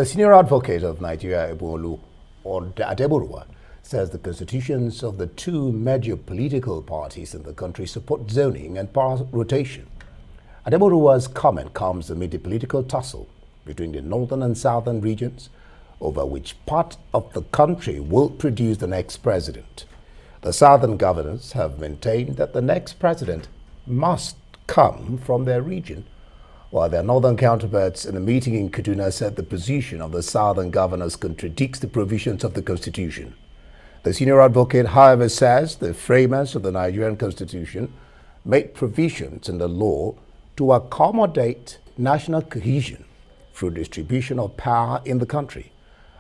A senior advocate of Nigeria, Ebun-Olu Adegboruwa, says the constitutions of the two major political parties in the country support zoning and power rotation. Adegboruwa's comment comes amid the political tussle between the northern and southern regions over which part of the country will produce the next president. The southern governors have maintained that the next president must come from their region, while their northern counterparts in a meeting in Kaduna said the position of the southern governors contradicts the provisions of the constitution. The senior advocate, however, says the framers of the Nigerian constitution made provisions in the law to accommodate national cohesion through distribution of power in the country.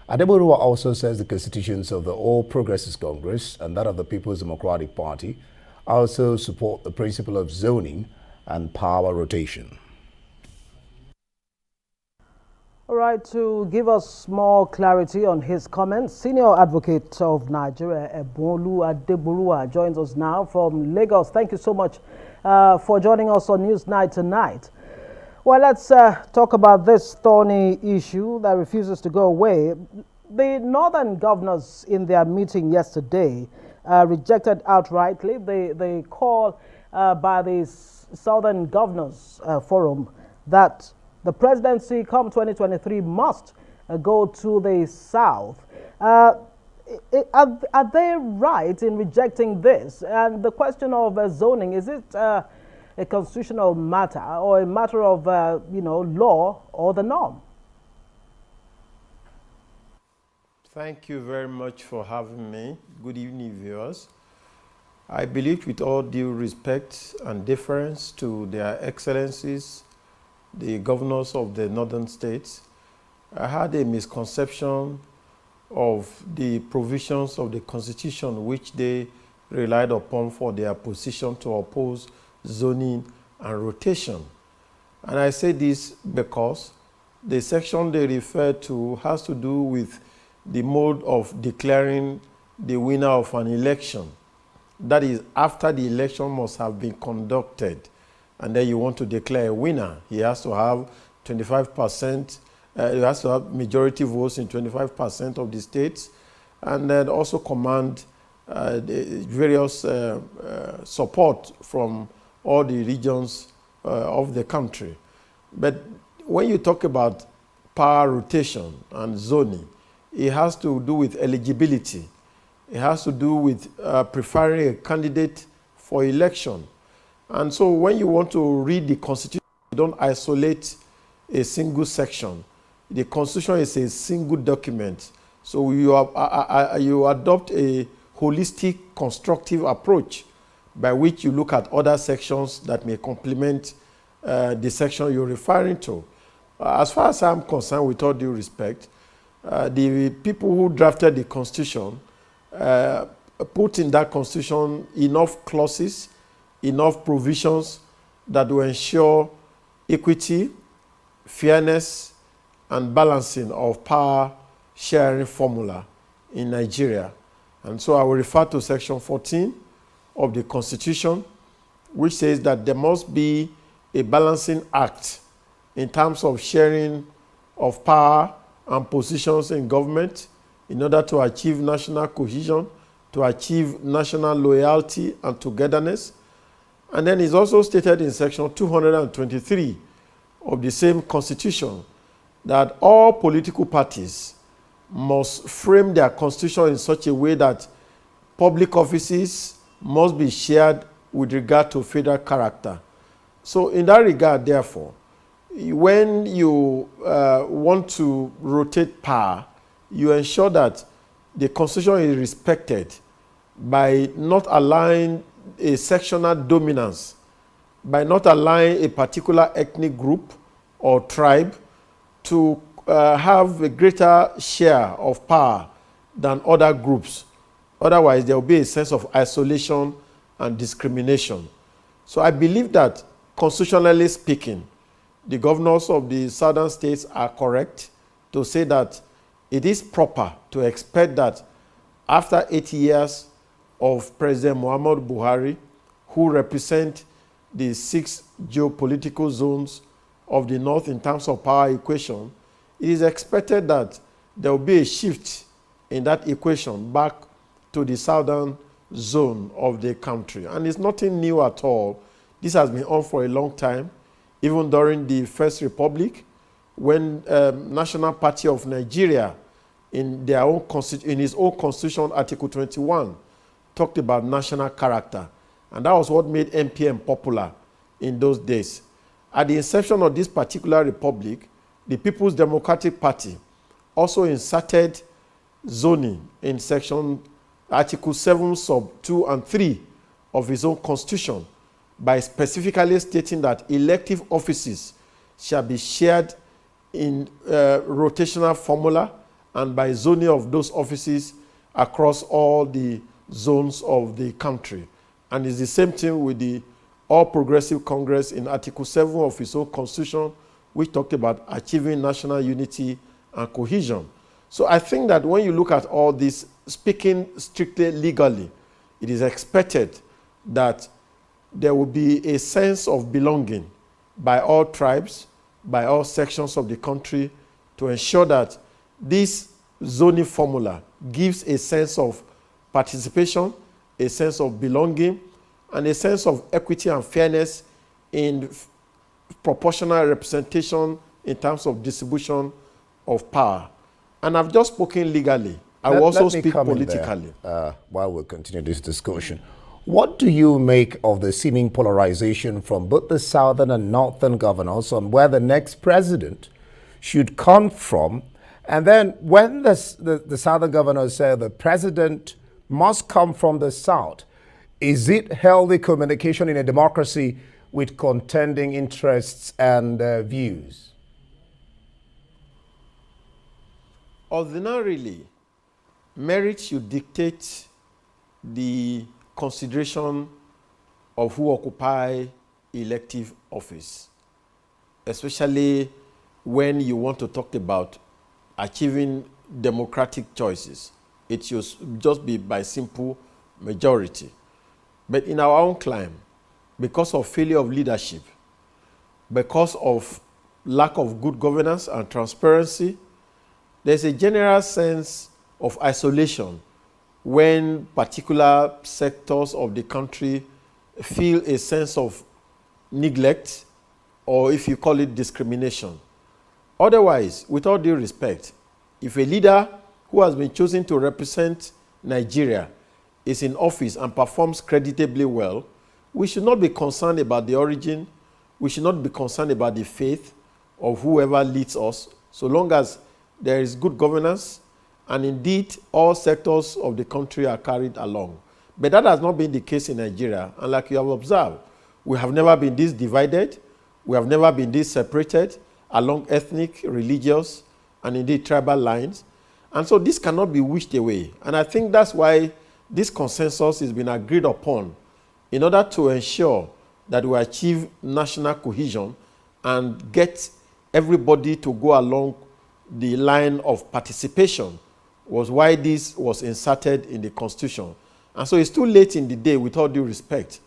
Adegboruwa also says the constitutions of the All Progressives Congress and that of the People's Democratic Party also support the principle of zoning and power rotation. All right, to give us more clarity on his comments, senior advocate of Nigeria, Ebun-Olu Adegboruwa, joins us now from Lagos. Thank you so much for joining us on Newsnight tonight. Well, let's talk about this thorny issue that refuses to go away. The northern governors in their meeting yesterday rejected outrightly the call by the Southern Governors Forum that the presidency come 2023 must go to the south. Are they right in rejecting this? And the question of zoning, is it a constitutional matter or a matter of law or the norm? Thank you very much for having me. Good evening, viewers. I believe, with all due respect and deference to their excellencies, the governors of the northern states, I had a misconception of the provisions of the constitution which they relied upon for their position to oppose zoning and rotation. And I say this because the section they refer to has to do with the mode of declaring the winner of an election. That is, after the election must have been conducted, and then you want to declare a winner, he has to have 25%, he has to have majority votes in 25% of the states, and then also command the various support from all the regions of the country. But when you talk about power rotation and zoning, it has to do with eligibility. It has to do with preferring a candidate for election. And so when you want to read the Constitution, you don't isolate a single section. The Constitution is a single document. So you adopt a holistic, constructive approach by which you look at other sections that may complement the section you're referring to. As far as I'm concerned, with all due respect, the people who drafted the Constitution put in that Constitution enough clauses, enough provisions that will ensure equity, fairness, and balancing of power sharing formula in Nigeria. And so I will refer to Section 14 of the Constitution, which says that there must be a balancing act in terms of sharing of power and positions in government in order to achieve national cohesion, to achieve national loyalty and togetherness. And then it's also stated in Section 223 of the same Constitution that all political parties must frame their constitution in such a way that public offices must be shared with regard to federal character. So in that regard, therefore, when you want to rotate power, you ensure that the Constitution is respected by not allowing a sectional dominance, by not allowing a particular ethnic group or tribe to have a greater share of power than other groups. Otherwise, there will be a sense of isolation and discrimination. So I believe that, constitutionally speaking, the governors of the southern states are correct to say that it is proper to expect that after 8 years of President Muhammadu Buhari, who represent the 6 geopolitical zones of the north in terms of power equation, it is expected that there will be a shift in that equation back to the southern zone of the country. And it's nothing new at all. This has been on for a long time, even during the First Republic, when National Party of Nigeria, in its own constitution, Article 21, talked about national character. And that was what made MPM popular in those days. At the inception of this particular republic, the People's Democratic Party also inserted zoning in section Article 7, sub 2 and 3 of its own constitution by specifically stating that elective offices shall be shared in rotational formula and by zoning of those offices across all the zones of the country. And it's the same thing with the All Progressive Congress in Article 7 of its own constitution, which talked about achieving national unity and cohesion. So I think that when you look at all this, speaking strictly legally, it is expected that there will be a sense of belonging by all tribes, by all sections of the country, to ensure that this zoning formula gives a sense of participation, a sense of belonging, and a sense of equity and fairness in proportional representation in terms of distribution of power. And I've just spoken legally. I will also speak politically. While we continue this discussion, what do you make of the seeming polarization from both the southern and northern governors on where the next president should come from? And then when the southern governors say the president must come from the south, is it healthy communication in a democracy with contending interests and views? Ordinarily, merit should dictate the consideration of who occupy elective office, especially when you want to talk about achieving democratic choices. It should just be by simple majority. But in our own climate, because of failure of leadership, because of lack of good governance and transparency, there's a general sense of isolation when particular sectors of the country feel a sense of neglect, or if you call it discrimination. Otherwise, with all due respect, if a leader who has been chosen to represent Nigeria is in office and performs creditably well, we should not be concerned about the origin, we should not be concerned about the faith of whoever leads us, so long as there is good governance, and indeed all sectors of the country are carried along. But that has not been the case in Nigeria, and like you have observed, we have never been this divided, we have never been this separated along ethnic, religious, and indeed tribal lines. And so this cannot be wished away. And I think that's why this consensus has been agreed upon in order to ensure that we achieve national cohesion and get everybody to go along the line of participation, was why this was inserted in the Constitution. And so it's too late in the day, with all due respect,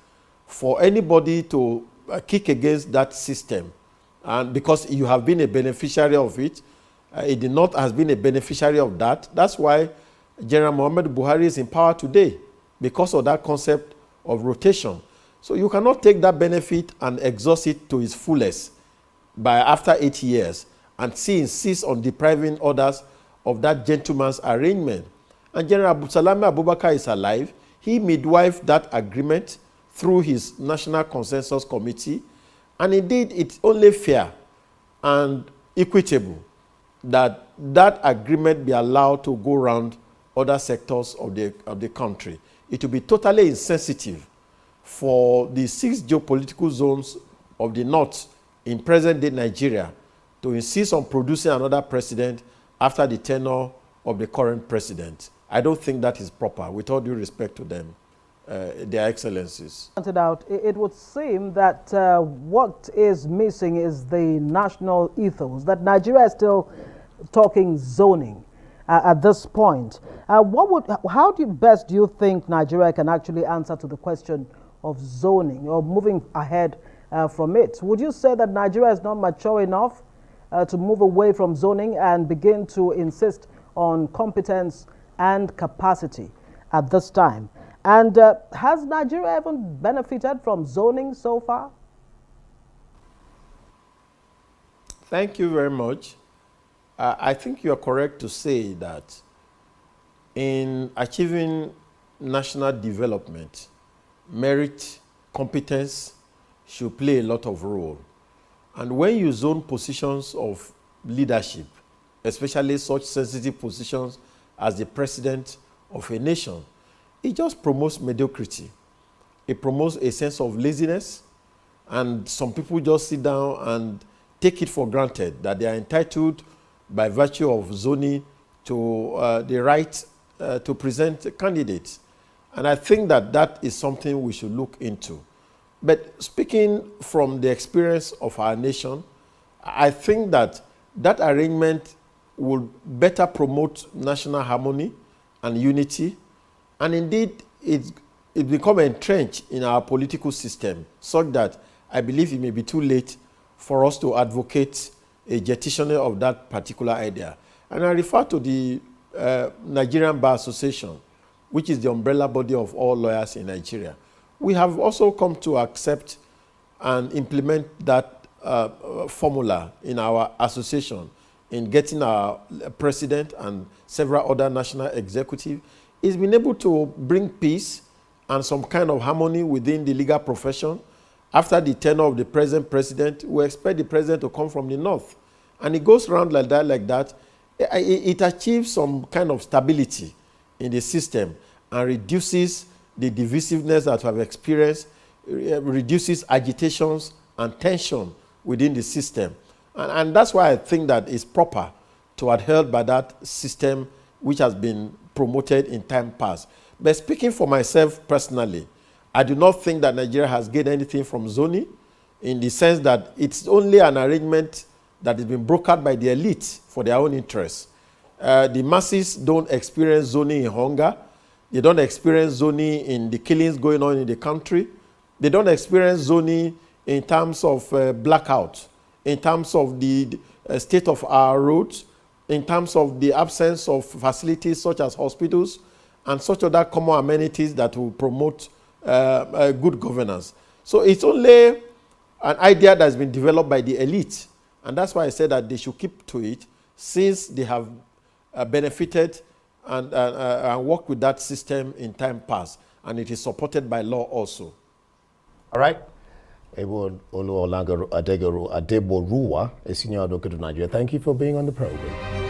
for anybody to kick against that system. And because you have been a beneficiary of it, the North has been a beneficiary of that. That's why General Muhammadu Buhari is in power today, because of that concept of rotation. So you cannot take that benefit and exhaust it to its fullest by after 8 years and insist on depriving others of that gentleman's arrangement. And General Salami Abubakar is alive. He midwifed that agreement through his National Consensus Committee. And indeed, it's only fair and equitable that that agreement be allowed to go around other sectors of the country. It will be totally insensitive for the 6 geopolitical zones of the North in present-day Nigeria to insist on producing another president after the tenure of the current president. I don't think that is proper, with all due respect to them, their excellencies. Pointed out, it would seem that what is missing is the national ethos, that Nigeria is still talking zoning at this point. How do you think Nigeria can actually answer to the question of zoning or moving ahead from it? Would you say that Nigeria is not mature enough to move away from zoning and begin to insist on competence and capacity at this time. And has Nigeria even benefited from zoning so far? Thank you very much. I think you are correct to say that in achieving national development, merit, competence should play a lot of role. And when you zone positions of leadership, especially such sensitive positions as the president of a nation, it just promotes mediocrity. It promotes a sense of laziness, and some people just sit down and take it for granted that they are entitled by virtue of zoning to the right to present candidates. And I think that that is something we should look into. But speaking from the experience of our nation, I think that that arrangement will better promote national harmony and unity. And indeed, it become entrenched in our political system, such that I believe it may be too late for us to advocate a jettisoning of that particular idea. And I refer to the Nigerian Bar Association, which is the umbrella body of all lawyers in Nigeria. We have also come to accept and implement that formula in our association in getting our president and several other national executives. It's been able to bring peace and some kind of harmony within the legal profession. After the tenure of the present president, we expect the president to come from the north. And it goes around like that. It achieves some kind of stability in the system and reduces the divisiveness that we have experienced, reduces agitations and tension within the system. And that's why I think that it's proper to adhere by that system which has been promoted in time past. But speaking for myself personally, I do not think that Nigeria has gained anything from zoning, in the sense that it's only an arrangement that has been brokered by the elite for their own interests. The masses don't experience zoning in hunger. They don't experience zoning in the killings going on in the country. They don't experience zoning in terms of blackout, in terms of the state of our roads, in terms of the absence of facilities such as hospitals and such other common amenities that will promote good governance. So it's only an idea that's been developed by the elite. And that's why I said that they should keep to it, since they have benefited and worked with that system in time past. And it is supported by law also. All right. Ebun-Olu Adegboruwa, a senior advocate of Nigeria. Thank you for being on the program.